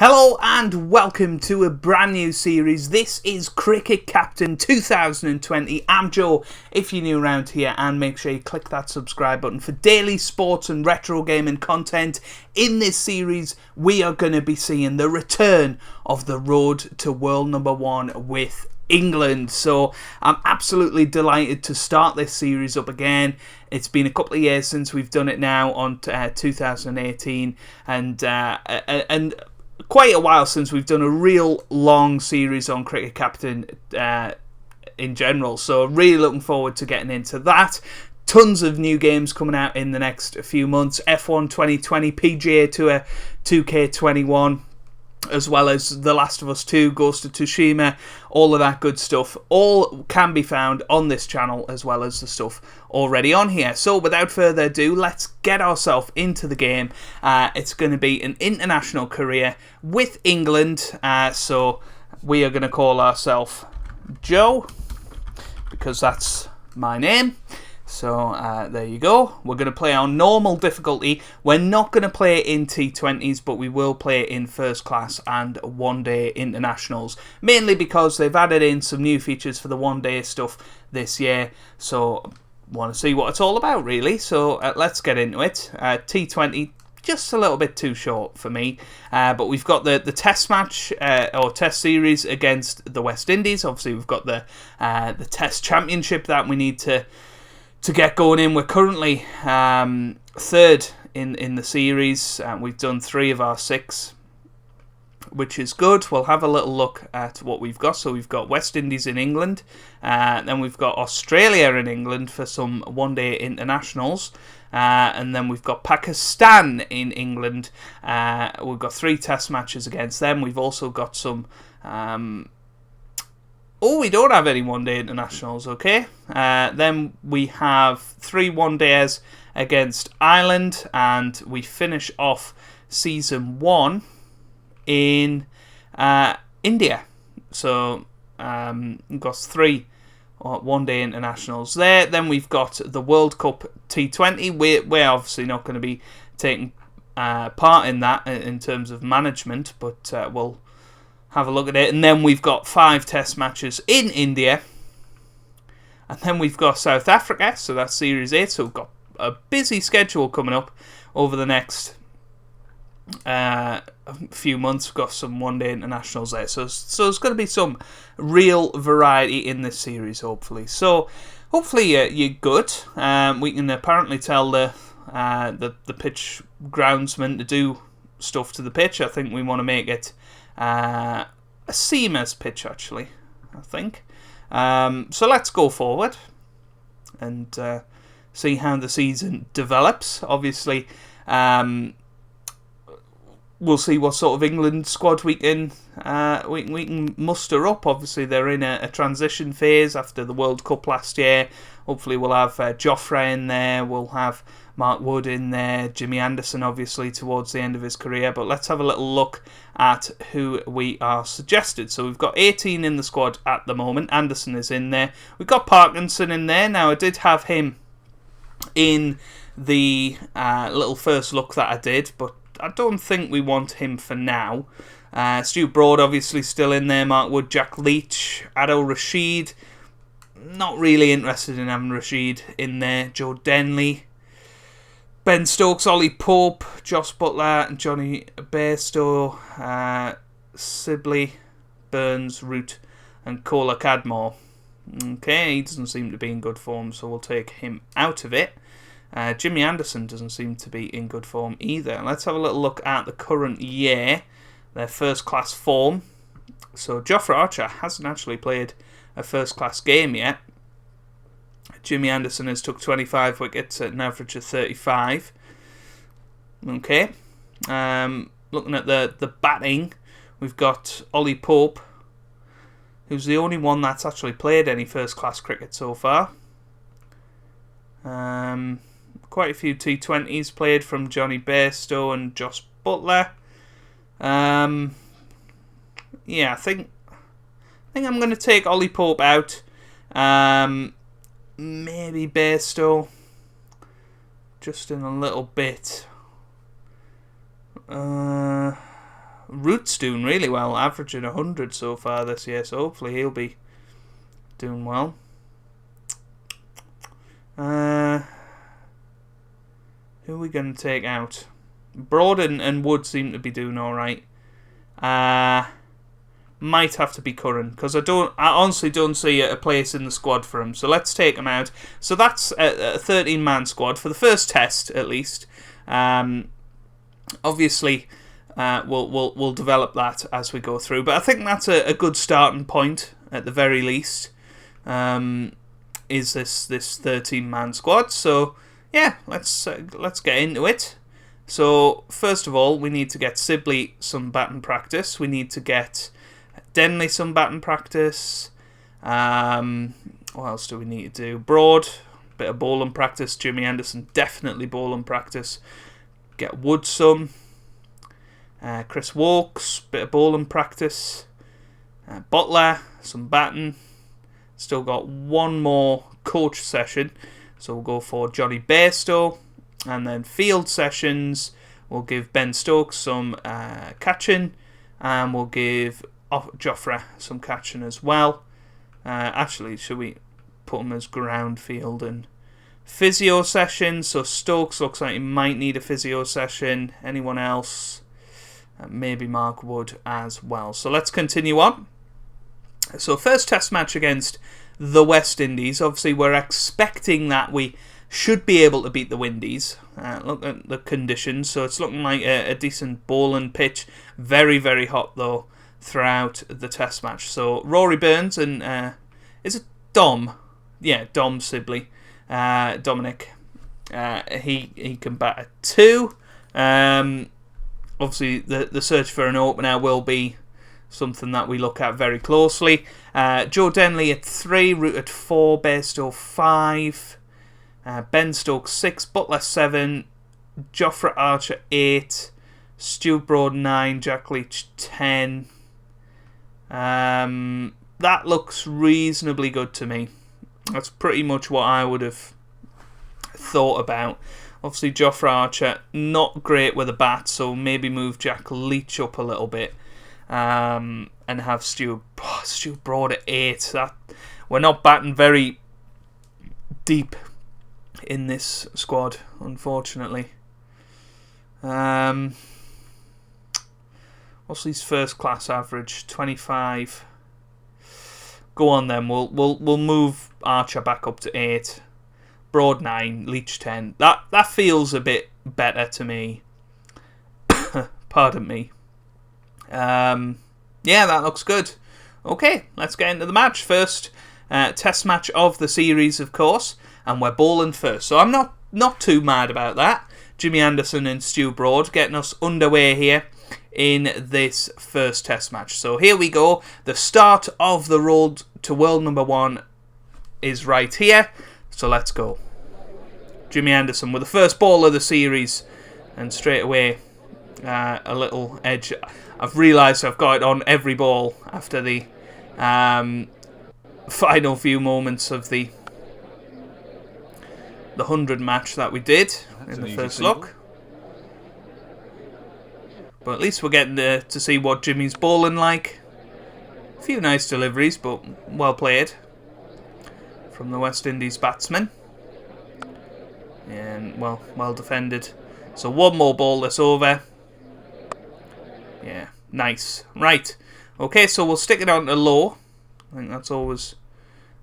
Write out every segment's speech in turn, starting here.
Hello and welcome to a brand new series. This is Cricket Captain 2020. I'm Joe, if you're new around here, and make sure you click that subscribe button for daily sports and retro gaming content. In this series, we are going to be seeing the return of the road to world number one with England. So I'm absolutely delighted to start this series up again. It's been a couple of years since we've done it now on 2018 and quite a while since we've done a real long series on Cricket Captain in general, so really looking forward to getting into that. Tons of new games coming out in the next few months. F1 2020, PGA Tour 2K21, as well as The Last of Us 2, Ghost of Tsushima, all of that good stuff. All can be found on this channel, as well as the stuff already on here. So without further ado, let's get ourselves into the game. It's going to be an international career with England. So we are going to call ourselves Joe, because that's my name. So there you go. We're going to play on normal difficulty. We're not going to play in T20s, but we will play in first class and one-day internationals. Mainly because they've added in some new features for the one-day stuff this year. So want to see what it's all about, really. So let's get into it. T20, just a little bit too short for me. But we've got the test match, or test series against the West Indies. Obviously, we've got the test championship that we need to get going in. We're currently third in the series. We've done 3 of our 6, which is good. We'll have a little look at what we've got. So we've got West Indies in England, then we've got Australia in England for some one-day internationals, and then we've got Pakistan in England. We've got 3 test matches against them. We've also got some we don't have any one-day internationals, okay? Then we have 3 one-days against Ireland, and we finish off Season 1 in India. So we've got 3 one-day internationals there. Then we've got the World Cup T20. We're obviously not going to be taking part in that in terms of management, but we'll have a look at it. And then we've got 5 test matches in India. And then we've got South Africa, so that's Series 8. So we've got a busy schedule coming up over the next few months. We've got some one-day internationals there. So there's going to be some real variety in this series, hopefully. So hopefully you're good. We can apparently tell the pitch groundsman to do stuff to the pitch. I think we want to make it a seamers pitch, actually, I think. So let's go forward and see how the season develops. Obviously, we'll see what sort of England squad we can muster up. Obviously, they're in a transition phase after the World Cup last year. Hopefully, we'll have Jofra in there. We'll have Mark Wood in there. Jimmy Anderson, obviously, towards the end of his career. But let's have a little look at who we are suggested. So we've got 18 in the squad at the moment. Anderson is in there. We've got Parkinson in there. Now, I did have him in the little first look that I did, but I don't think we want him for now. Stu Broad, obviously, still in there. Mark Wood, Jack Leach, Adil Rashid. Not really interested in having Rashid in there. Joe Denley, Ben Stokes, Ollie Pope, Josh Butler, Johnny Bairstow, Sibley, Burns, Root, and Kola Cadmore. Okay, he doesn't seem to be in good form, so we'll take him out of it. Jimmy Anderson doesn't seem to be in good form either. Let's have a little look at the current year, their first class form. So Jofra Archer hasn't actually played a first class game yet. Jimmy Anderson has took 25 wickets at an average of 35. Okay. Looking at the batting, we've got Ollie Pope, who's the only one that's actually played any first class cricket so far. Quite a few T20s played from Johnny Bairstow and Josh Butler. Yeah, I think I'm going to take Ollie Pope out. Maybe Bairstow just in a little bit. Root Root's doing really well, averaging 100 so far this year, so hopefully he'll be doing well. Who are we going to take out? Broad and Wood seem to be doing alright. Might have to be Curran, because I honestly don't see a place in the squad for him. So let's take him out. So that's a 13-man squad for the first test, at least. Obviously, we'll develop that as we go through. But I think that's a good starting point, at the very least. Is this 13-man squad? So yeah, let's get into it. So first of all, we need to get Sibley some batting practice. We need to get Denley some batting practice. What else do we need to do? Broad, bit of bowling practice. Jimmy Anderson, definitely bowling practice. Get Wood some. Chris Wokes, bit of bowling practice. Butler, some batting. Still got one more coach session. So we'll go for Johnny Bairstow. And then field sessions, we'll give Ben Stokes some catching. And we'll give Joffre some catching as well. Actually, should we put him as ground, field and physio session? So Stokes looks like he might need a physio session. Anyone else? Maybe Mark Wood as well. So let's continue on. So first test match against the West Indies. Obviously, we're expecting that we should be able to beat the Windies. Look at the conditions. So it's looking like a decent bowling pitch. Very, very hot, though, throughout the test match. So Rory Burns and... is it Dom? Yeah, Dom Sibley. Dominic. He can bat at 2. Obviously, the search for an opener will be something that we look at very closely. Joe Denley at 3, Root at 4, Bairstow 5, Ben Stokes 6, Butler 7, Jofra Archer 8, Stu Broad 9, Jack Leach 10. That looks reasonably good to me. That's pretty much what I would have thought about. Obviously, Jofra Archer, not great with a bat, so maybe move Jack Leach up a little bit. And have Stu Broad at 8. We're not batting very deep in this squad, unfortunately. What's his first class average? 25. Go on then. We'll move Archer back up to 8. Broad 9, Leach 10. That feels a bit better to me. Pardon me. Yeah, that looks good. Okay, let's get into the match. First test match of the series, of course, and we're bowling first. So I'm not too mad about that. Jimmy Anderson and Stu Broad getting us underway here in this first test match. So here we go. The start of the road to world number 1 is right here. So let's go. Jimmy Anderson with the first ball of the series, and straight away a little edge. I've realised I've got it on every ball after the final few moments of the 100 match that we did in the first look. But at least we're getting to see what Jimmy's bowling like. A few nice deliveries, but well played from the West Indies batsman. And well defended. So one more ball this over. Yeah, nice. Right. Okay, so we'll stick it on to low. I think that's always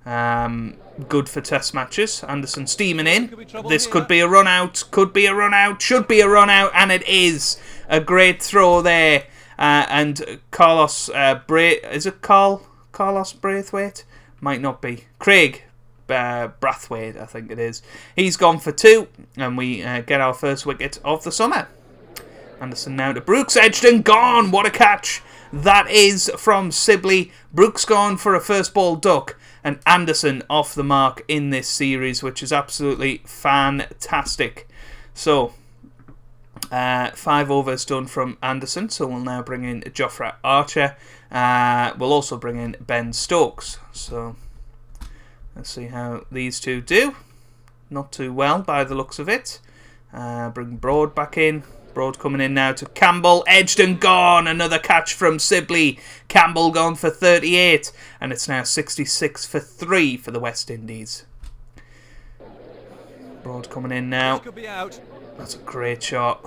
good for test matches. Anderson steaming in. This could be a run out. Could be a run out. Should be a run out. And it is. A great throw there. And Carlos is it Carlos Braithwaite? Might not be. Craig Brathwaite, I think it is. He's gone for 2. And we get our first wicket of the summer. Anderson now to Brooks, edged and gone. What a catch. That is from Sibley. Brooks gone for a first ball duck. And Anderson off the mark in this series, which is absolutely fantastic. So, 5 overs done from Anderson. So we'll now bring in Jofra Archer. We'll also bring in Ben Stokes. So, let's see how these two do. Not too well by the looks of it. Bring Broad back in. Broad coming in now to Campbell. Edged and gone. Another catch from Sibley. Campbell gone for 38. And it's now 66 for 3 for the West Indies. Broad coming in now. That's a great shot.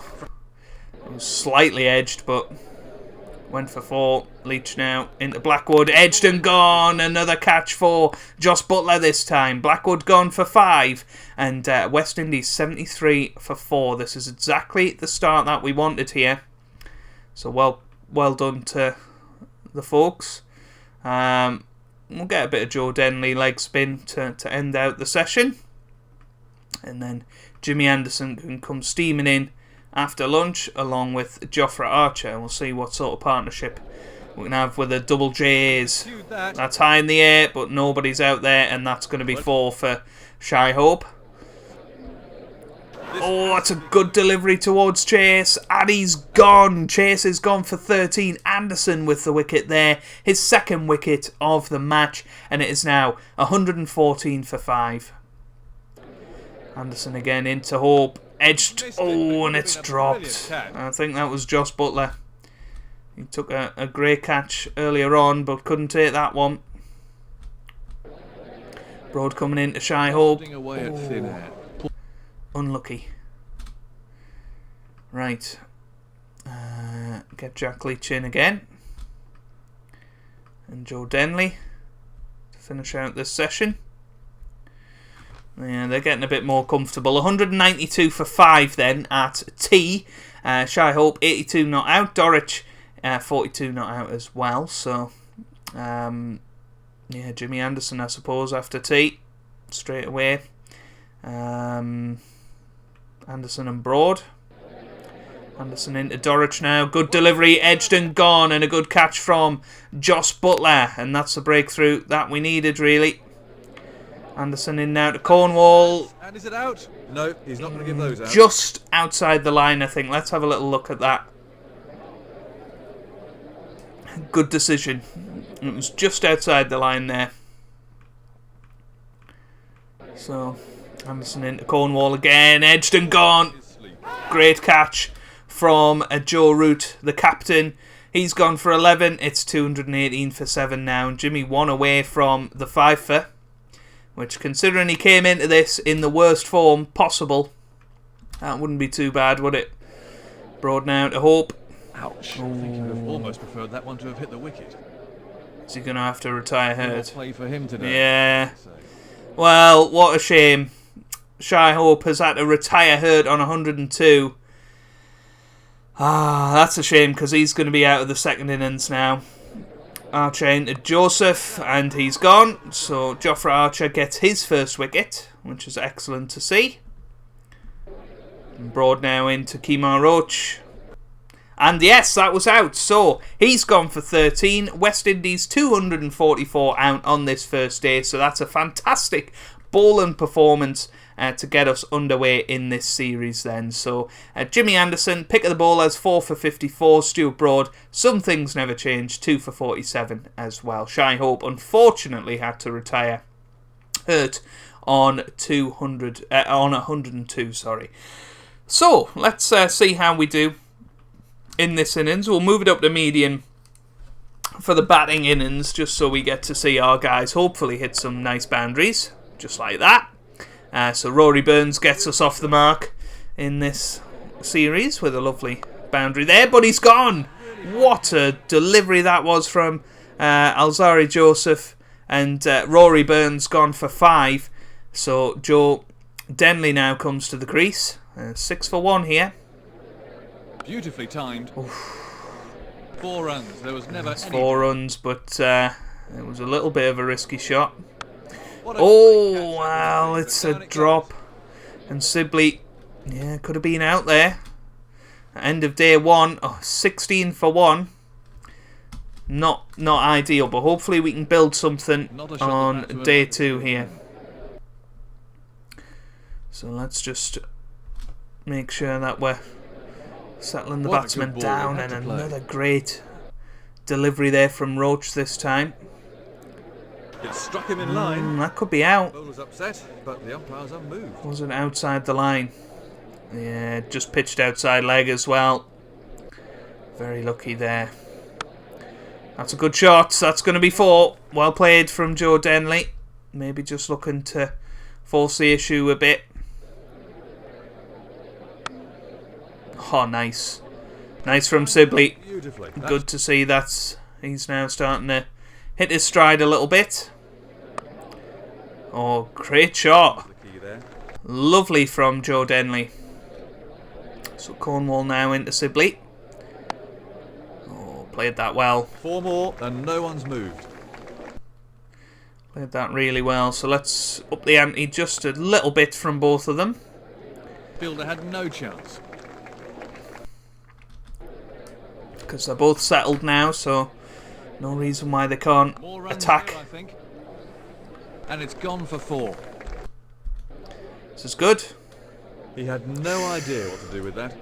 It was slightly edged, but went for 4. Leach now into Blackwood. Edged and gone. Another catch for Joss Butler this time. Blackwood gone for 5. And West Indies 73 for 4. This is exactly the start that we wanted here. So well done to the folks. We'll get a bit of Joe Denley leg spin to end out the session. And then Jimmy Anderson can come steaming in after lunch along with Jofra Archer. And we'll see what sort of partnership we can have with the double J's. That's high in the air, but nobody's out there, and that's going to be 4 for Shy Hope. Oh, that's a good delivery towards Chase, and he's gone. Chase is gone for 13. Anderson with the wicket there, his second wicket of the match, and it is now 114 for 5. Anderson again into Hope. Edged. Oh, and it's dropped. I think that was Joss Butler. He took a great catch earlier on, but couldn't take that one. Broad coming into Shy Hope. Oh, unlucky. Right. Get Jack Leach in again. And Joe Denley to finish out this session. Yeah, they're getting a bit more comfortable. 192 for 5 then at T. Shy Hope 82 not out. Dorich 42 not out as well. So, yeah, Jimmy Anderson, I suppose, after T. Straight away. Anderson and Broad. Anderson into Dorich now. Good delivery, edged and gone, and a good catch from Joss Butler. And that's the breakthrough that we needed, really. Anderson in now to Cornwall. And is it out? No, he's not going to give those out. Just outside the line, I think. Let's have a little look at that. Good decision. It was just outside the line there. So, Anderson into Cornwall again. Edged and gone. Great catch from Joe Root, the captain. He's gone for 11. It's 218 for 7 now. And Jimmy 1 away from the 5 for. Which, considering he came into this in the worst form possible, that wouldn't be too bad, would it? Broad now to Hope. Ouch. I think he would have almost preferred that one to have hit the wicket. Is he going to have to retire Hurt? Play for him today. Yeah. Well, what a shame. Shy Hope has had to retire Hurt on 102. Ah, that's a shame, because he's going to be out of the second innings now. Archer into Joseph, and he's gone. So Jofra Archer gets his first wicket, which is excellent to see. And Broad now into Kemar Roach. And yes, that was out. So he's gone for 13. West Indies 244 out on this first day. So that's a fantastic bowling performance to get us underway in this series then. So Jimmy Anderson, pick of the bowlers, 4 for 54. Stuart Broad, some things never change, 2 for 47 as well. Shy Hope unfortunately had to retire Hurt on 102, sorry. So let's see how we do in this innings. We'll move it up to medium for the batting innings, just so we get to see our guys hopefully hit some nice boundaries, just like that. So Rory Burns gets us off the mark in this series with a lovely boundary there, but he's gone. What a delivery that was from Alzari Joseph, and Rory Burns gone for 5. So Joe Denley now comes to the crease. 6 for 1 here. Beautifully timed. Oof. 4 runs. There was never any 4 runs, but it was a little bit of a risky shot. Oh, well, it's a drop. And Sibley, yeah, could have been out there. End of day 1, 16 for 1. Not ideal, but hopefully we can build something on day 2 here. So let's just make sure that we're settling the batsman down, and another great delivery there from Roach this time. It struck him in line. That could be out. Bowler's upset, but the umpire's unmoved. Wasn't outside the line. Yeah, just pitched outside leg as well. Very lucky there. That's a good shot. That's going to be 4. Well played from Joe Denley. Maybe just looking to force the issue a bit. Oh, nice. Nice from Sibley. Good to see that he's now starting to hit his stride a little bit. Oh, great shot. Lovely from Joe Denley. So Cornwall now into Sibley. Oh, played that well. 4 more and no one's moved. Played that really well. So let's up the ante just a little bit from both of them. Fielder had no chance. Because they're both settled now, so no reason why they can't attack. Here, I think. And it's gone for 4. This is good. He had no idea what to do with that.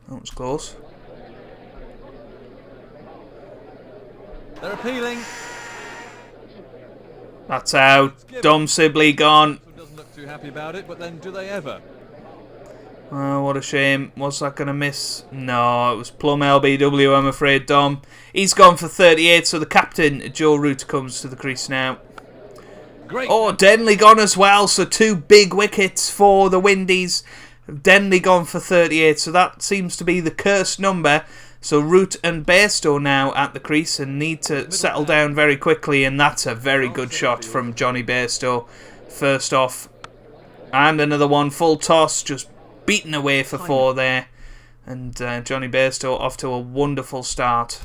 That was close. They're appealing. That's out. Dom Sibley gone. Doesn't look too happy about it, but then do they ever? Oh, what a shame. Was that going to miss? No, it was plumb LBW, I'm afraid, Dom. He's gone for 38, so the captain, Joe Root, comes to the crease now. Great. Oh, Denley gone as well, so 2 big wickets for the Windies. Denley gone for 38, so that seems to be the cursed number. So Root and Bairstow now at the crease and need to settle down very quickly, and that's a very good shot from Johnny Bairstow. First off, and another one, full toss, just beaten away for 4 there. And Johnny Bairstow off to a wonderful start.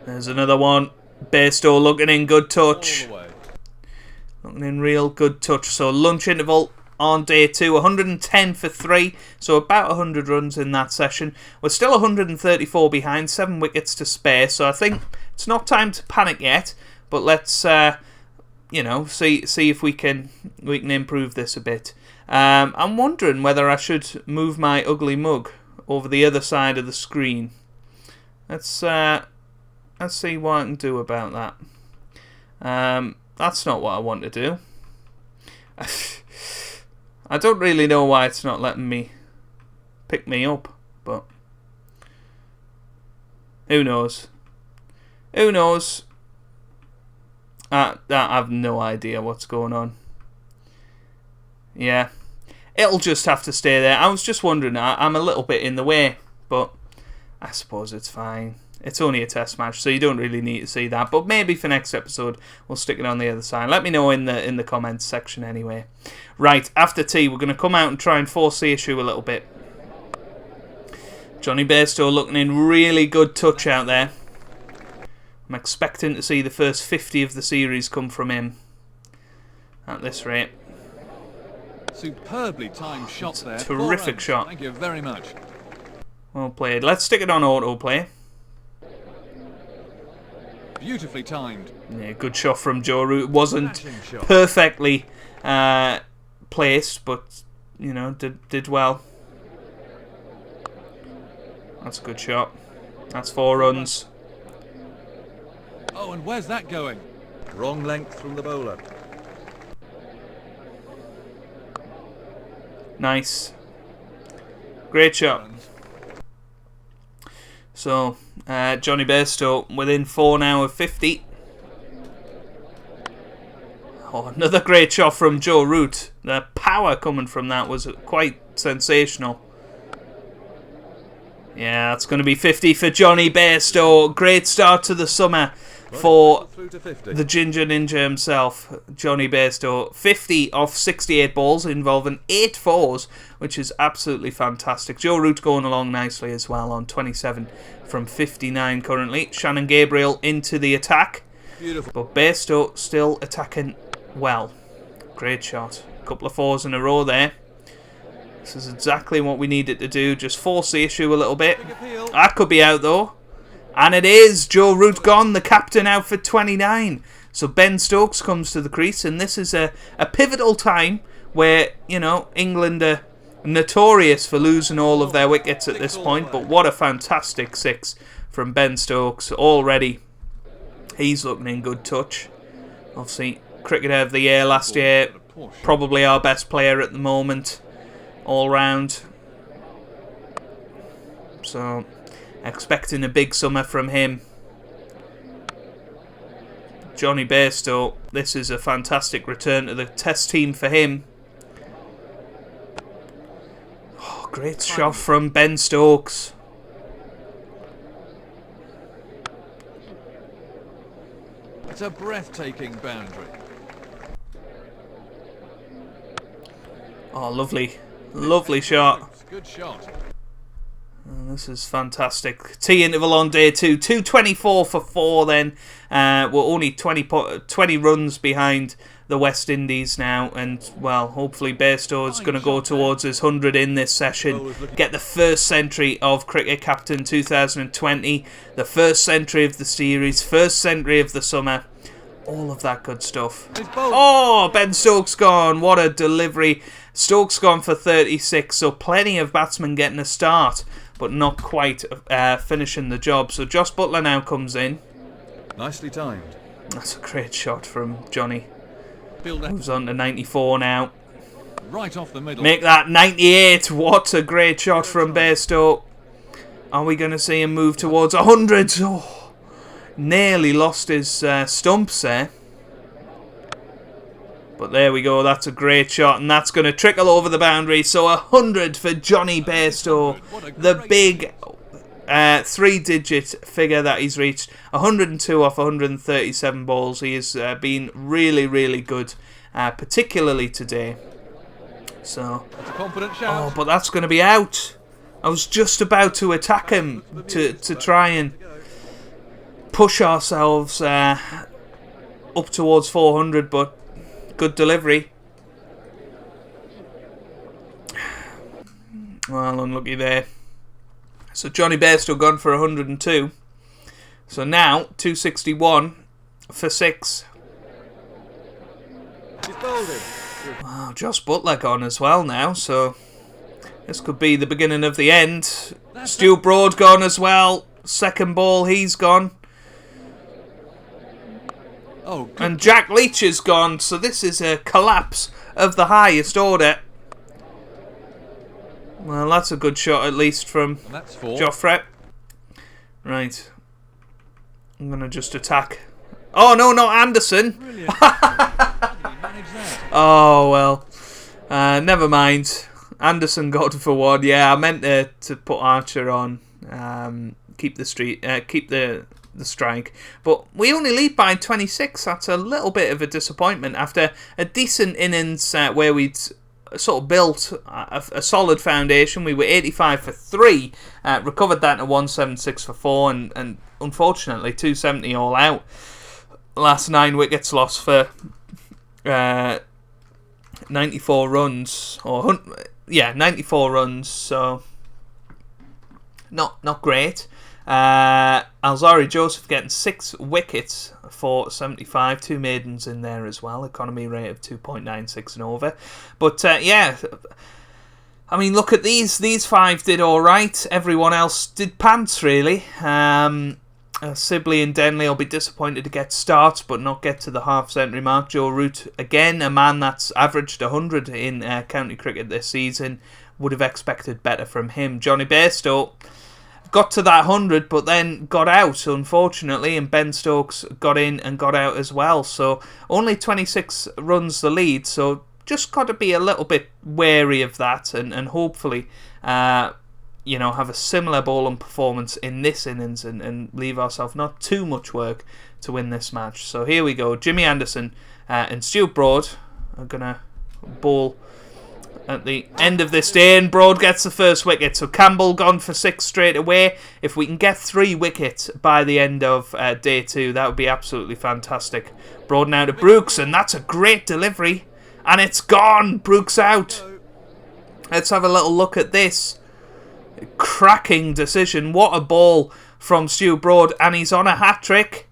There's another one. Bairstow looking in good touch. Looking in real good touch. So lunch interval on day 2. 110 for 3. So about 100 runs in that session. We're still 134 behind. 7 wickets to spare. So I think it's not time to panic yet. But let's, you know, see if we can improve this a bit. I'm wondering whether I should move my ugly mug over the other side of the screen. Let's see what I can do about that. That's not what I want to do. I don't really know why it's not letting me pick me up, but who knows? Who knows? I have no idea what's going on. Yeah, it'll just have to stay there. I was just wondering, I'm a little bit in the way, but I suppose it's fine. It's only a test match, so you don't really need to see that. But maybe for next episode, we'll stick it on the other side. Let me know in the comments section anyway. Right, after tea, we're going to come out and try and force the issue a little bit. Johnny Bairstow looking in really good touch out there. I'm expecting to see the first 50 of the series come from him at this rate. Superbly timed shot there. Terrific shot. Thank you very much. Well played. Let's stick it on autoplay. Beautifully timed. Yeah, good shot from Joe Root. It wasn't perfectly placed, but you know, did well. That's a good shot. That's 4 runs. Oh, and where's that going? Wrong length from the bowler. Nice. Great shot. So, Johnny Bairstow within 4 now of 50. Oh, another great shot from Joe Root. The power coming from that was quite sensational. Yeah, that's going to be 50 for Johnny Bairstow. Great start to the summer for the Ginger Ninja himself, Johnny Bairstow. 50 off 68 balls involving 8 fours, which is absolutely fantastic. Joe Root going along nicely as well on 27 from 59 currently. Shannon Gabriel into the attack. Beautiful. But Bairstow still attacking well. Great shot. A couple of 4s in a row there. This is exactly what we needed to do. Just force the issue a little bit. That could be out though. And it is. Joe Root gone. The captain out for 29. So Ben Stokes comes to the crease. And this is a pivotal time where, you know, England are notorious for losing all of their wickets at this point. But what a fantastic 6 from Ben Stokes already. He's looking in good touch. Obviously, cricketer of the year last year. Probably our best player at the moment, all round. So, expecting a big summer from him. Johnny Bairstow, this is a fantastic return to the Test team for him. Oh, great shot from Ben Stokes. It's a breathtaking boundary. Oh, lovely. Lovely shot. Good shot. Oh, this is fantastic. Tea interval on day 2. 224 for 4 then. We're only 20 runs behind the West Indies now. And, well, hopefully Bairstow is going to go towards his 100 in this session. Get the first century of Cricket Captain 2020. The first century of the series. First century of the summer. All of that good stuff. Oh, Ben Stokes gone. What a delivery. Stokes gone for 36. So plenty of batsmen getting a start, but not quite finishing the job. So Josh Buttler now comes in. Nicely timed. That's a great shot from Johnny. Moves on to 94 now. Right off the middle. Make that 98. What a great shot from Bairstow. Are we going to see him move towards 100? Oh, nearly lost his stumps there. But there we go, that's a great shot, and that's going to trickle over the boundary. So 100 for Johnny Bairstow, the big 3-digit figure that he's reached. 102 off 137 balls. He has been really, really good, particularly today. So, That's a confident shout. oh, but that's going to be out. I was just about to attack him to try and push ourselves up towards 400, but good delivery. Well, unlucky there. So Johnny Bairstow gone for 102. So now 261 for 6. Wow, Josh Buttler gone as well now. So this could be the beginning of the end. Stu Broad gone as well. Second ball, he's gone. Oh, And Jack Leach is gone, so this is a collapse of the highest order. Well, that's a good shot, at least, from that's 4. Joffre. Right. I'm going to just attack. Oh, no, not Anderson. Brilliant. How did he manage that? Oh, well. Never mind. Anderson got for 1. Yeah, I meant to put Archer on. Keep the strike, but we only lead by 26. That's a little bit of a disappointment after a decent innings where we'd sort of built a solid foundation. We were 85 for 3, recovered that to 176 for 4, and unfortunately 270 all out. Last 9 wickets lost for 94 runs, or 94 runs. So not great. Alzari Joseph getting 6 wickets for 75, 2 maidens in there as well, economy rate of 2.96 and over. But yeah, I mean, look at these 5 did alright, everyone else did pants really. Sibley and Denley will be disappointed to get starts but not get to the half-century mark. Joe Root, again, a man that's averaged 100 in county cricket this season, would have expected better from him. Johnny Bairstow got to that 100 but then got out, unfortunately, and Ben Stokes got in and got out as well. So only 26 runs the lead, so just got to be a little bit wary of that and hopefully have a similar bowling performance in this innings and leave ourselves not too much work to win this match. So here we go. Jimmy Anderson and Stuart Broad are going to bowl at the end of this day, and Broad gets the first wicket. So Campbell gone for 6 straight away. If we can get 3 wickets by the end of day 2, that would be absolutely fantastic. Broad now to Brooks, and that's a great delivery, and it's gone. Brooks out. Let's have a little look at this. Cracking decision. What a ball from Stu Broad, and he's on a hat-trick,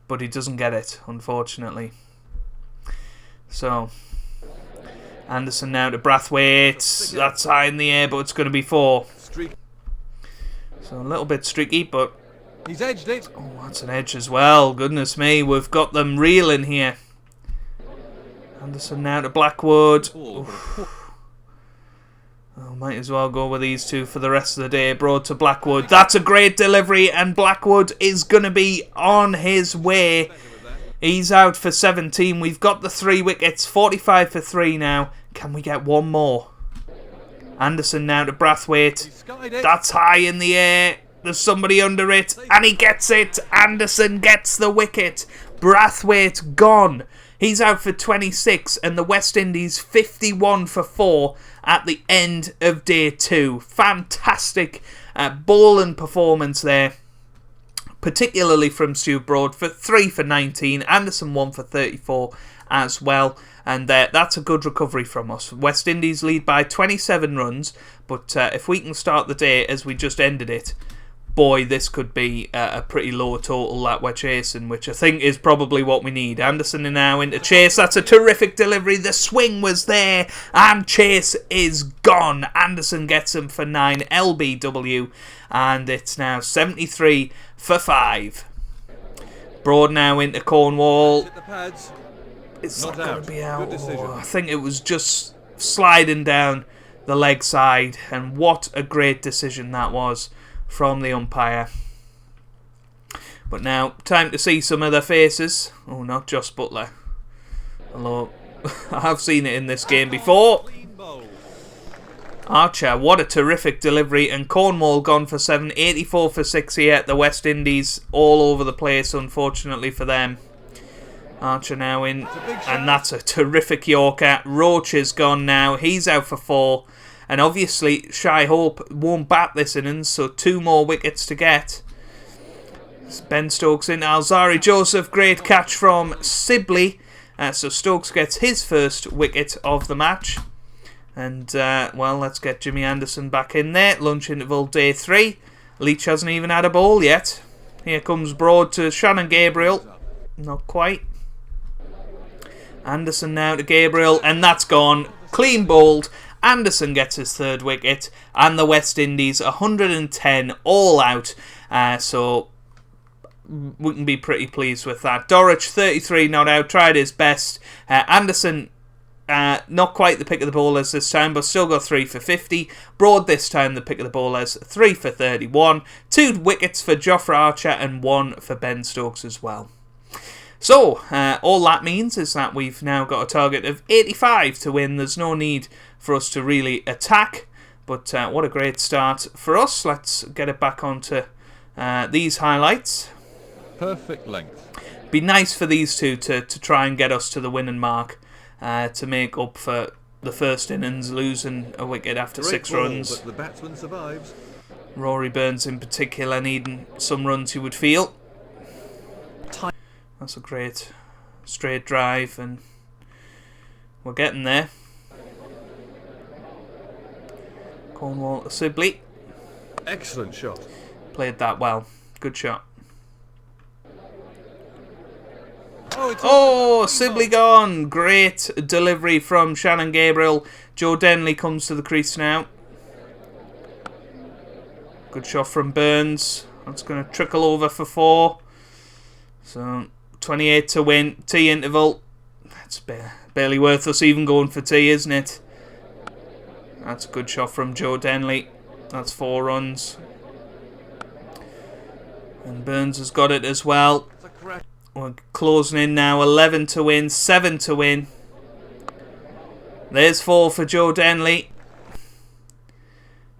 but he doesn't get it, unfortunately. So Anderson now to Brathwaite. That's high in the air, but it's going to be 4. So a little bit streaky, but he's edged it. Oh, that's an edge as well. Goodness me, we've got them reeling here. Anderson now to Blackwood. Ball, but a poor Oh, might as well go with these two for the rest of the day. Broad to Blackwood. That's a great delivery, and Blackwood is going to be on his way. He's out for 17. We've got the 3 wickets. 45 for 3 now. Can we get one more? Anderson now to Brathwaite. That's high in the air. There's somebody under it, and he gets it. Anderson gets the wicket. Brathwaite gone. He's out for 26, and the West Indies 51 for 4 at the end of day 2. Fantastic bowling performance there, particularly from Stu Broad for 3 for 19. Anderson 1 for 34 as well. And that's a good recovery from us. West Indies lead by 27 runs, but if we can start the day as we just ended it, boy, this could be a pretty low total that we're chasing, which I think is probably what we need. Anderson now into Chase. That's a terrific delivery. The swing was there, and Chase is gone. Anderson gets him for 9 LBW, and it's now 73 for 5. Broad now into Cornwall. Hit the pads. It's Not not going out. to be out. Good decision. I think it was just sliding down the leg side, and what a great decision that was from the umpire. But now, time to see some other faces. Oh, not Joss Butler. Hello. I have seen it in this game before. Clean bowl. Archer, what a terrific delivery. And Cornwall gone for 7. 84 for 6 here. The West Indies all over the place, unfortunately for them. Archer now in. And that's a terrific Yorker. Roach is gone now. He's out for 4. And obviously, Shy Hope won't bat this innings, so 2 more wickets to get. Ben Stokes in. Alzari Joseph, great catch from Sibley. So Stokes gets his first wicket of the match. And, well, let's get Jimmy Anderson back in there. Lunch interval day 3. Leach hasn't even had a ball yet. Here comes Broad to Shannon Gabriel. Not quite. Anderson now to Gabriel, and that's gone. Clean bowled. Anderson gets his 3rd wicket, and the West Indies 110 all out. So we can be pretty pleased with that. Dorich 33 not out, tried his best. Anderson not quite the pick of the bowlers this time, but still got 3 for 50. Broad this time the pick of the bowlers, 3 for 31. 2 wickets for Jofra Archer and 1 for Ben Stokes as well. So, all that means is that we've now got a target of 85 to win. There's no need for us to really attack, but what a great start for us. Let's get it back onto these highlights. perfect length. Be nice for these two to try and get us to the winning mark, to make up for the first innings losing a wicket after Great 6 ball, runs. but the batsman survives. Rory Burns in particular needing some runs, you would feel. That's a great straight drive, and we're getting there. Cornwall to Sibley. Excellent shot. Played that well. Good shot. Oh, it's Sibley gone. Great delivery from Shannon Gabriel. Joe Denley comes to the crease now. Good shot from Burns. That's going to trickle over for 4. So 28 to win. Tea interval. That's barely worth us even going for tea, isn't it? That's a good shot from Joe Denley. That's 4 runs. And Burns has got it as well. We're closing in now. 11 to win. 7 to win. There's 4 for Joe Denley.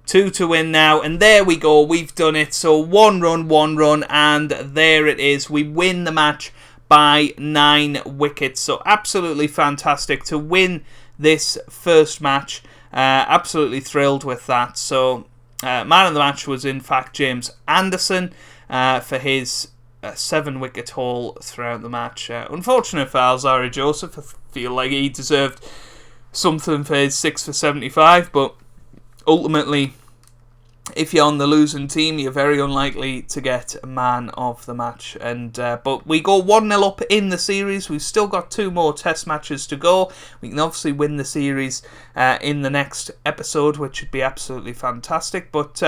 2 to win now, and there we go, we've done it. So 1 run, and there it is. We win the match by 9 wickets. So absolutely fantastic to win this first match. Absolutely thrilled with that. So man of the match was in fact James Anderson for his 7 wicket haul throughout the match. Unfortunate for Alzari Joseph. I feel like he deserved something for his 6 for 75, but ultimately, if you're on the losing team, you're very unlikely to get a man of the match. And but we go 1-0 up in the series. We've still got 2 more test matches to go. We can obviously win the series in the next episode, which would be absolutely fantastic. But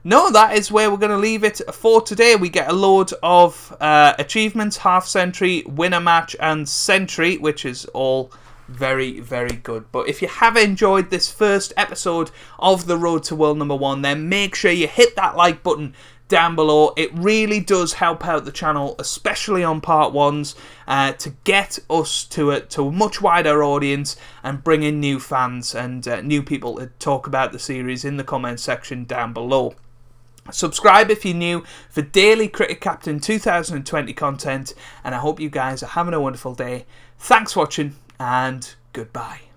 no, that is where we're going to leave it for today. We get a load of achievements, half century, winner match, and century, which is all very, very good. But if you have enjoyed this first episode of The Road to World Number 1, then make sure you hit that like button down below. It really does help out the channel, especially on part ones, to get us to a much wider audience and bring in new fans and new people to talk about the series in the comment section down below. Subscribe if you're new for daily Cricket Captain 2020 content, and I hope you guys are having a wonderful day. Thanks for watching, and goodbye.